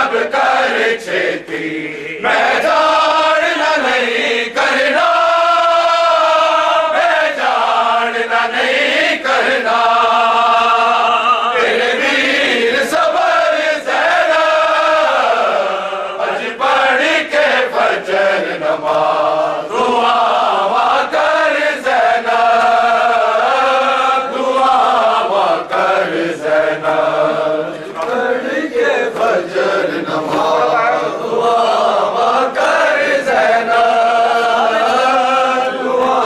सब कर छेती मैं जानना नहीं करना मैं जानना नहीं करना तेरे वीर सबर ज़ैनब अज पढ़ के फजर नमाज दुआ कर ज़ैनब दुआ कर ज़ैनब पढ़ के फजर नमाज दुआ कर ज़ैनब दुआ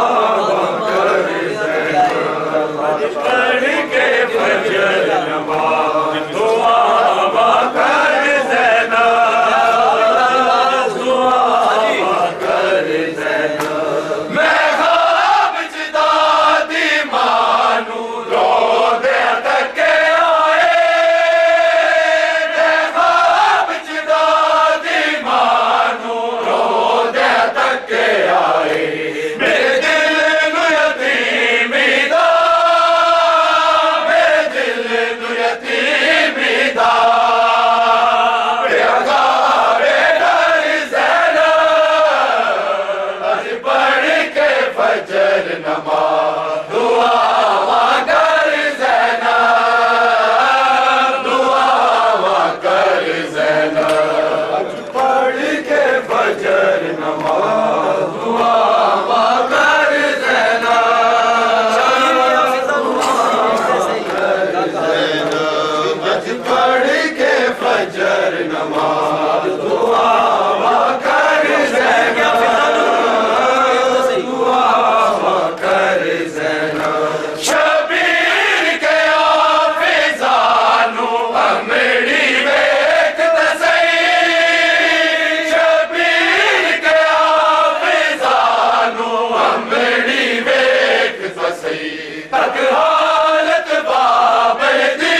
कर ज़ैनब पढ़ के फजर नमाज दुआ कर ज़ैनब दुआ कर ज़ैनब मैं ख्वाब च दादी मानू रो दे तक आए मैं ख्वाब च दादी मानू रो दे तक आए मेरे दिल नू यतीमी दा मेरे दिल नू यतीमी दा प्यारे डर ज़ैनब अज पढ़ के फजर नमाज दुआ कर ज़ैनब दुआ कर ज़ैनब अज पढ़ के फजर नमाज दुआ कर ज़ैनब अज पढ़ के फजर नमाज दुआ कर ज़ैनब दुआ कर ज़ैनब शबीर के आफिज़ानू अमड़ी वेख तसई शबीर के आफिज़ानू अमड़ी वेख तसई तक हालत बाबल दी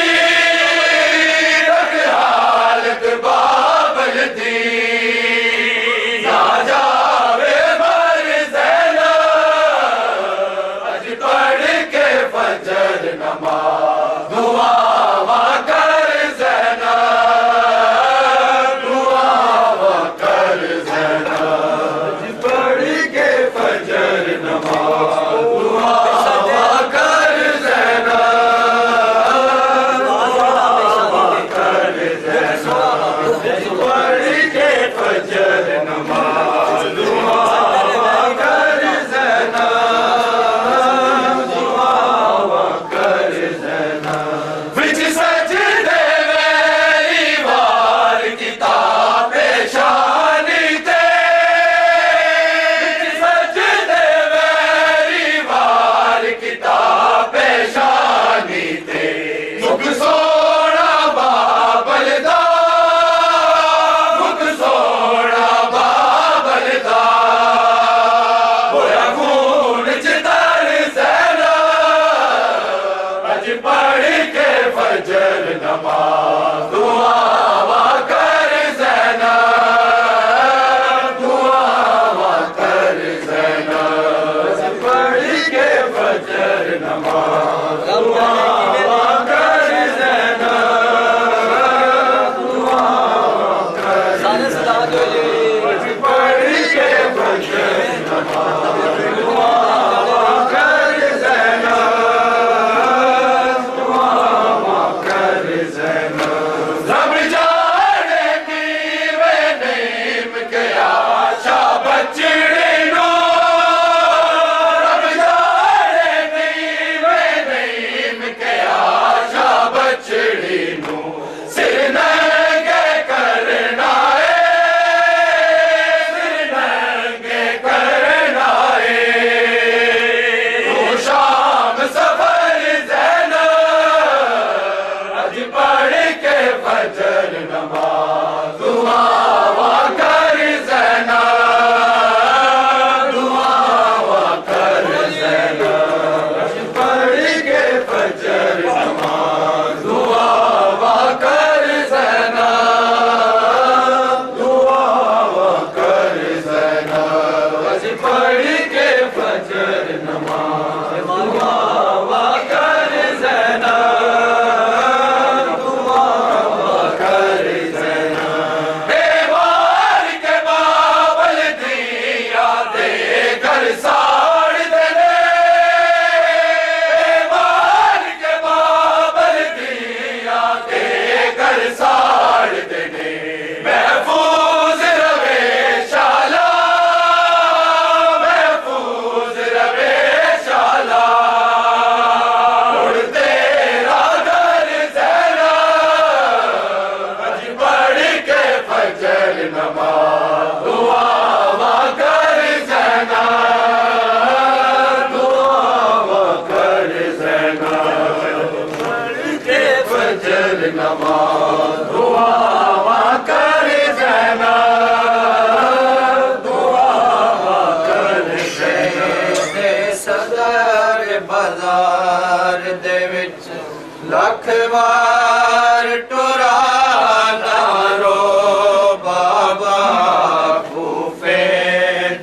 तक हालत बाबल दी ना जावे मर ज़ैनब अज पढ़ के फजर नमाज दुआ कर ज़ैनब दुआ कर ज़ैनब अज पढ़ के फजर नमाज दुआ कर ज़ैनब दुआ कर ज़ैनब अज पढ़ के फजर नमाज दुआ कर ज़ैनब दुआ कर ज़ैनब विच सजदे वेरी वार किताब शानी ते विच सजदे वेरी वार किताब शानी ते मुख सोना बाबल दा लखवार टुरा नारो बाबा कूफे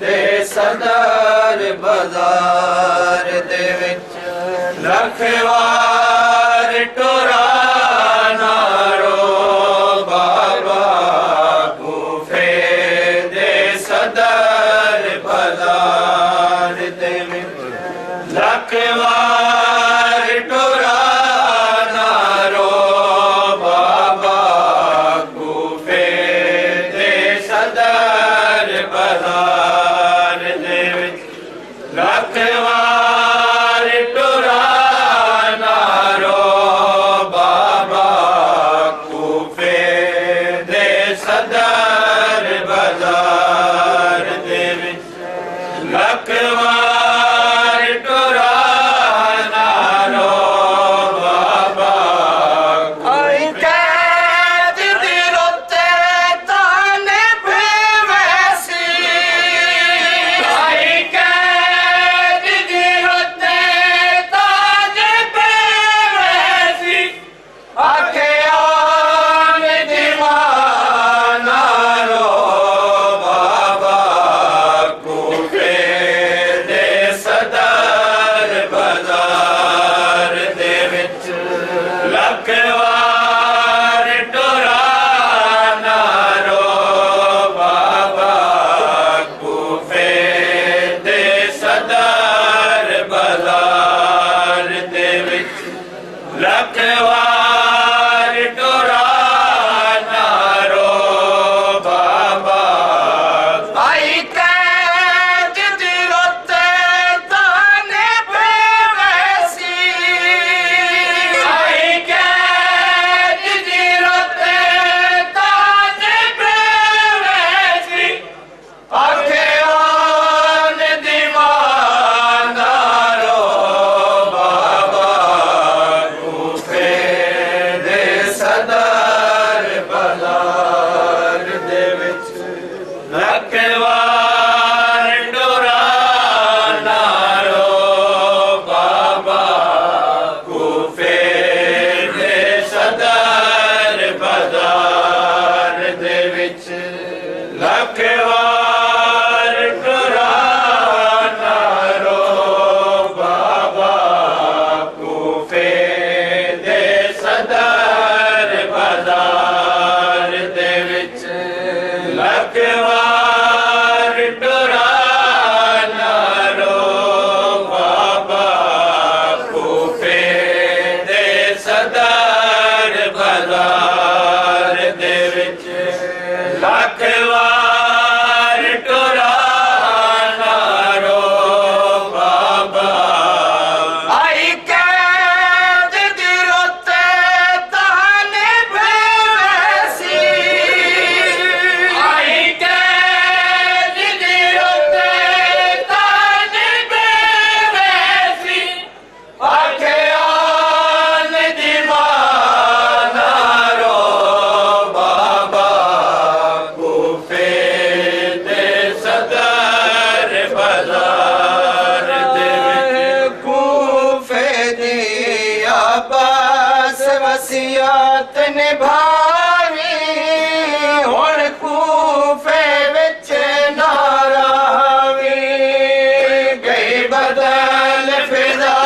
दे सदर बाजार दे विच लखवार टुरा नारो बाबा कूफे दे सदर बाजार दे विच लखवार टुरा नारो बाबा कूफे दे सदर बाजार दे विच लखवार टुरा नारो बाबा कूफे दे सदर बाजार दे विच लखवार टुरा नारो बाबा आई कैद दी रोते ताने बेवैसी आई कैद दी रोते ताने बेवैसी आखे आन दीवाना रो बाबा कूफे दे सदर बाजार दे विच लखवार टुरा नारो बाबा कूफे दे सदर बाजार दे विच लखवार टुरा नारो बाबा आई कैद दी रोते ताने बेवैसी आई कैद दी रोते ताने बेवैसी आखे आन दीवाना रो बाबा कूफे दे सदर बाजार दे विच लखवार टुरा नारो बाबा कूफे दे सदर बाजार दे विच लखवार टुरा नारो बाबा कूफे दे सदर बाजार दे विच लखवार टुरा नारो बाबा कूफे दे सदर बाजार दे विच लखवार टुरा नारो बाबा आई कैद दी रोते ताने बेवैसी आई कैद दी रोते ताने बेवैसी आखे आन दीवाना रो बाबा कूफे दे सदर बाजार दे विच कूफे दी अब्बास वसियत निभावी हुण कूफे विच ना रावी गई बदल फिजा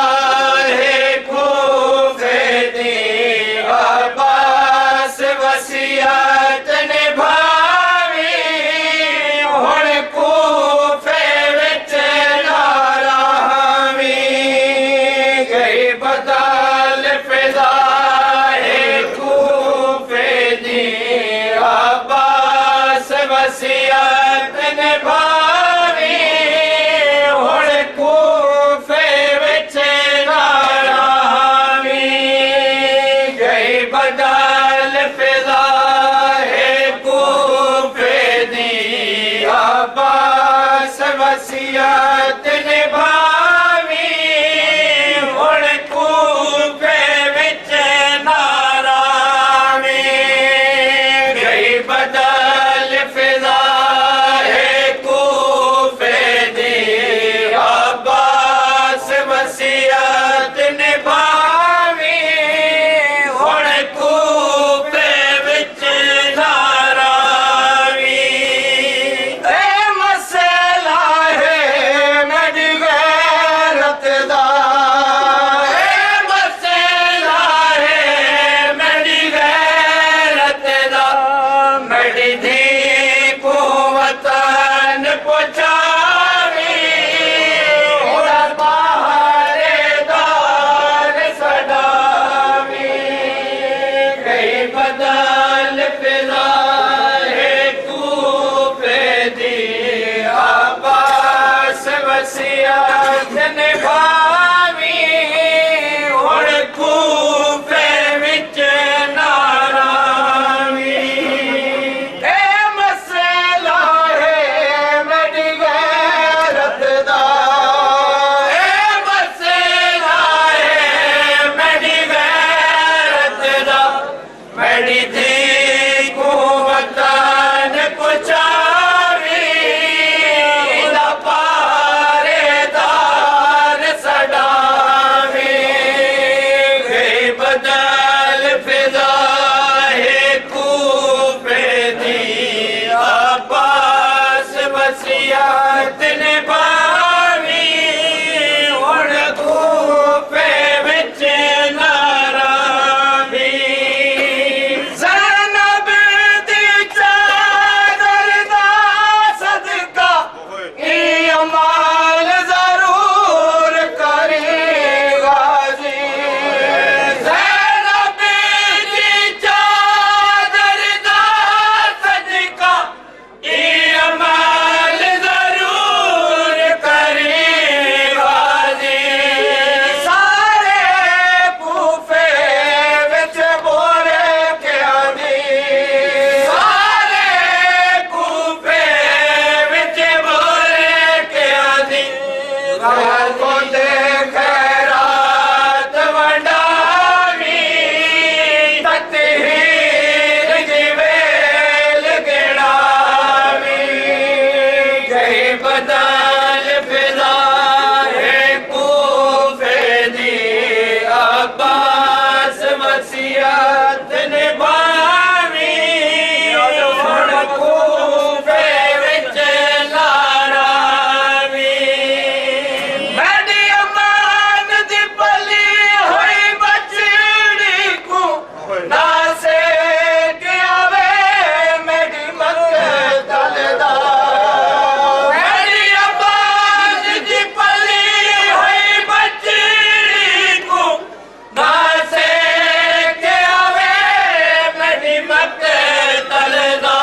है कूफे दी अब्बास वसियत निभावी हुण कूफे विच ना रावी गई बदल फिजा है कूफे दी अब्बास वसियत निभावी हुण कूफे विच ना रावी गई बदल फिजा है कूफे दी अब्बास वसियत निभावी हुण कूफे विच ना रावी गई बदल फिजा है कूफे दी अब्बास वसियत निभावी मेरी धी को वतन पहुंचावी होड़ा पहरेदार सदावी कई बदल फिजा है कूफे दी अब्बास वसीयत निभावी हुण कूफे विच नारावी ए मसला है मेरी गैरत दा ए मसला है मेरी गैरत दा मेरी धी को वतन पहुंचावी इदा पहरेदार सदावी गई बदल फिजा है कूफे दी अब्बास वसीयत निभावी हुण कूफे विच नारावी ज़ैनब दी चादर दा सदका ई अमाल जरूर करेगा जी ज़ैनब दी चादर दा सदका ई अमाल जरूर करेगा जी सारे कूफे विच बोले क्या जी सारे कूफे विच बोले क्या जी को दे खैरात वंडावी तत्हीर जिवेल गिणावी गई बदल फिजा है कूफे दी अब्बास वसीयत निभावी हुण कूफे विच लारावी मेरी अमान दी पली होई बचड़ी को ना से के आवे मेरी मकतल दा मेरी अमान दी पली होई बचड़ी को ना से के आवे मेरी मकतल दा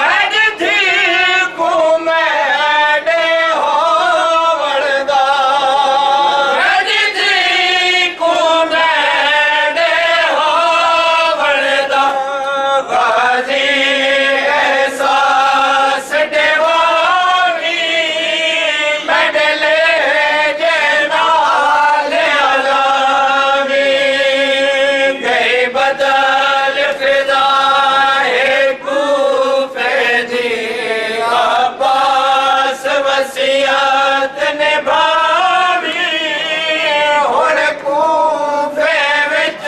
मेरी धी को मैडे हो वड़दा मेरी धी को मैडे हो वड़दा गाजी एहसास देवानी मेडले जे नाल अलावी गई बदल फिजा है कूफे दी अब्बास वसीयत निभावी हुण कूफे विच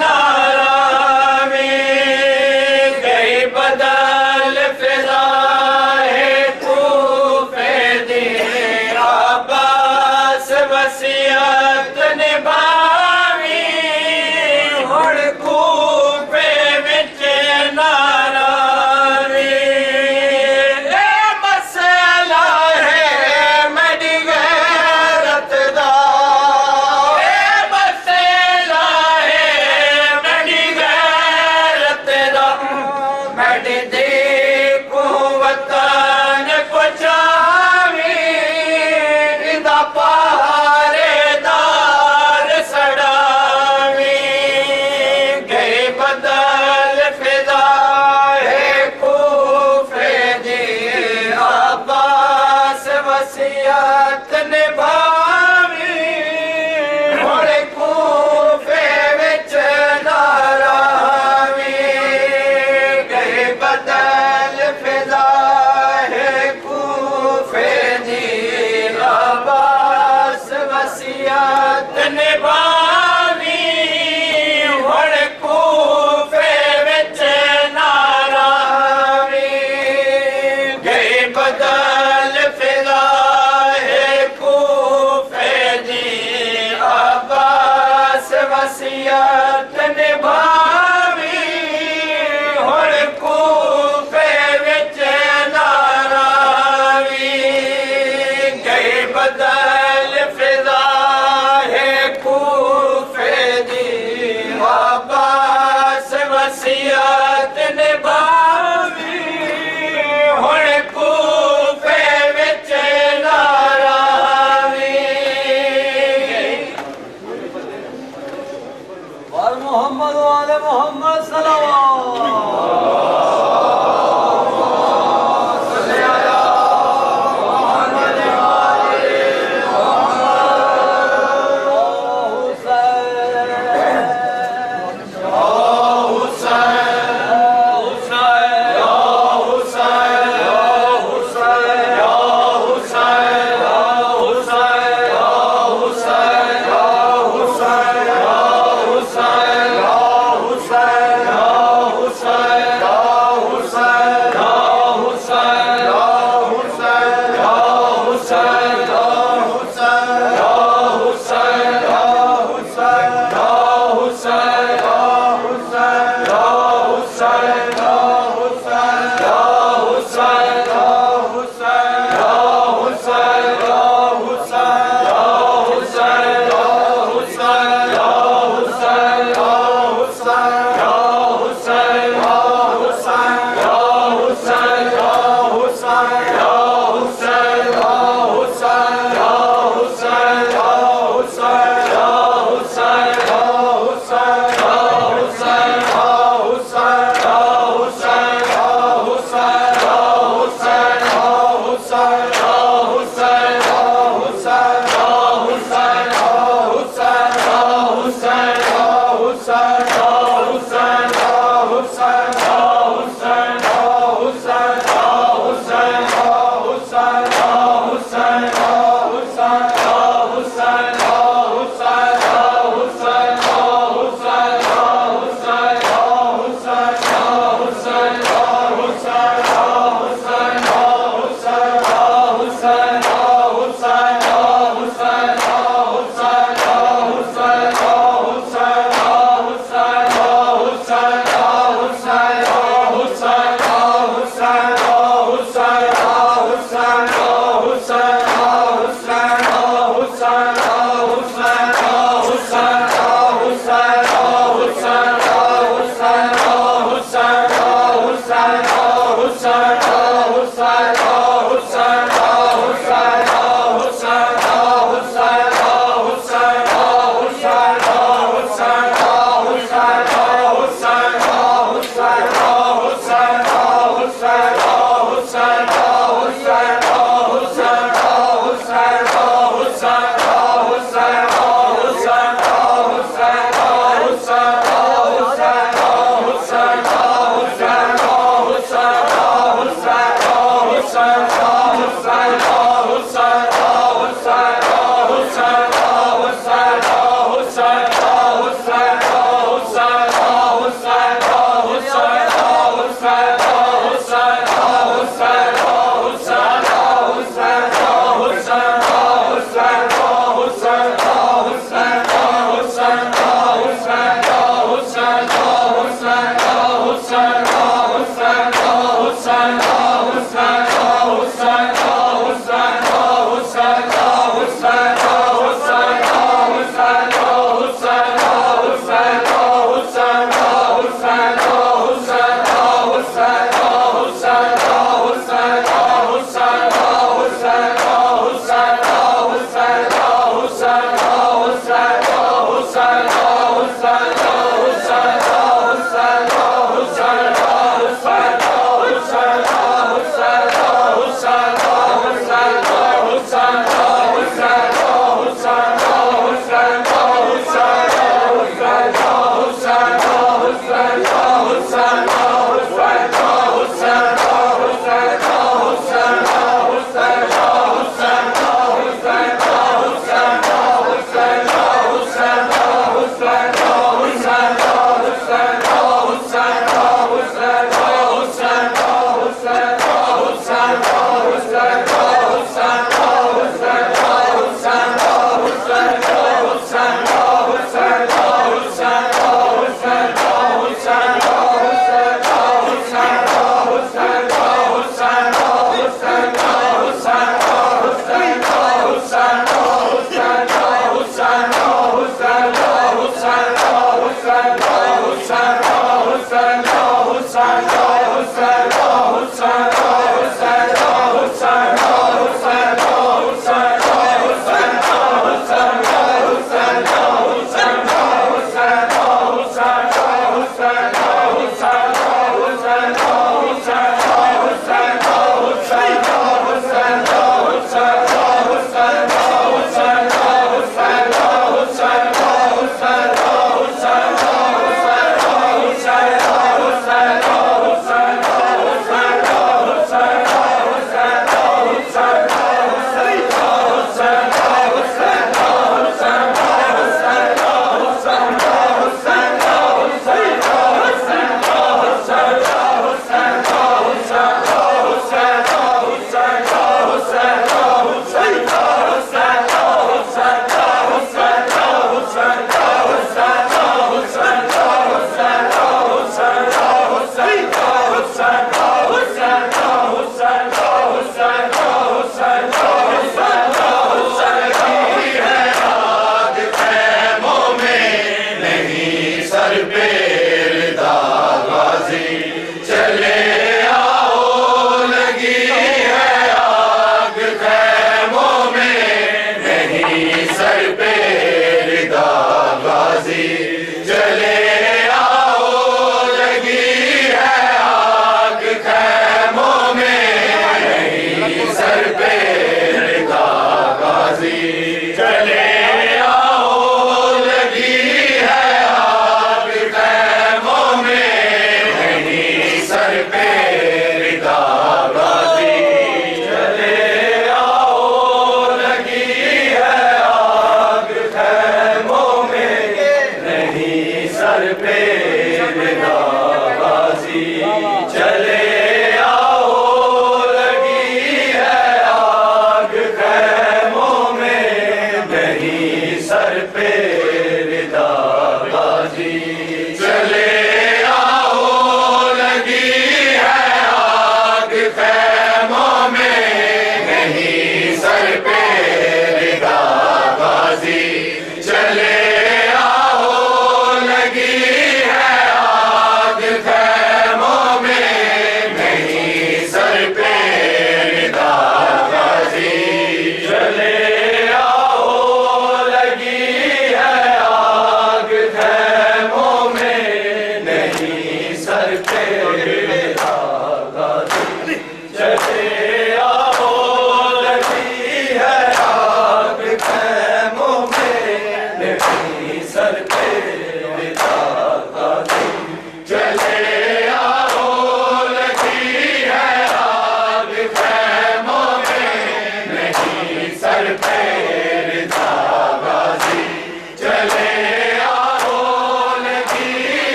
नारावी गई बदल फिजा है कूफे दी अब्बास वसीयत निभावी हुण कूफे विच नारावी ए मसला है मेरी गैरत दा ए मसला है मेरी गैरत दा मेरी धी को वतन पहुंचावी इदा पहरेदार सदावी गई बदल फिजा है कूफे दी अब्बास वसीयत निभावी हुण कूफे विच नारावी गई बदल Hussain,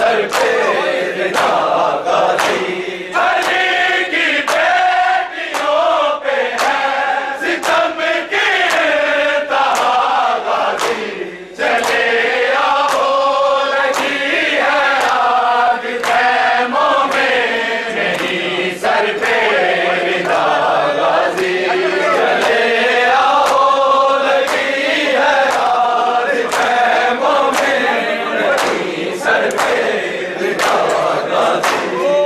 सर पे रिदा गाजी अली की बेटियों पे है सितम की इंतहा गाजी चले आओ लगी है आग खैमों में नहीं सर पे रिदा गाजी चले आओ लगी है आग खैमों में नहीं सर पे रिदा गाजी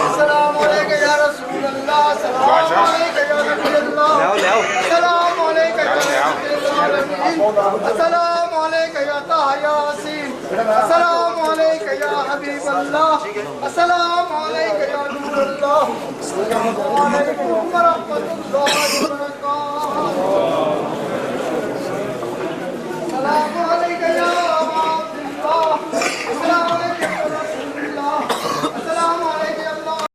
अस्सलाम अलैका या रसूल अल्लाह, सलाम अलैका या नबी अल्लाह, सलाम अलैका या रसूल अल्लाह, अस्सलाम अलैका या ताहा यासीन, अस्सलाम अलैका या हबीब अल्लाह, अस्सलाम अलैका या नूर अल्लाह, अस्सलाम अलैकुम व रहमतुल्लाहि व बरकातहू।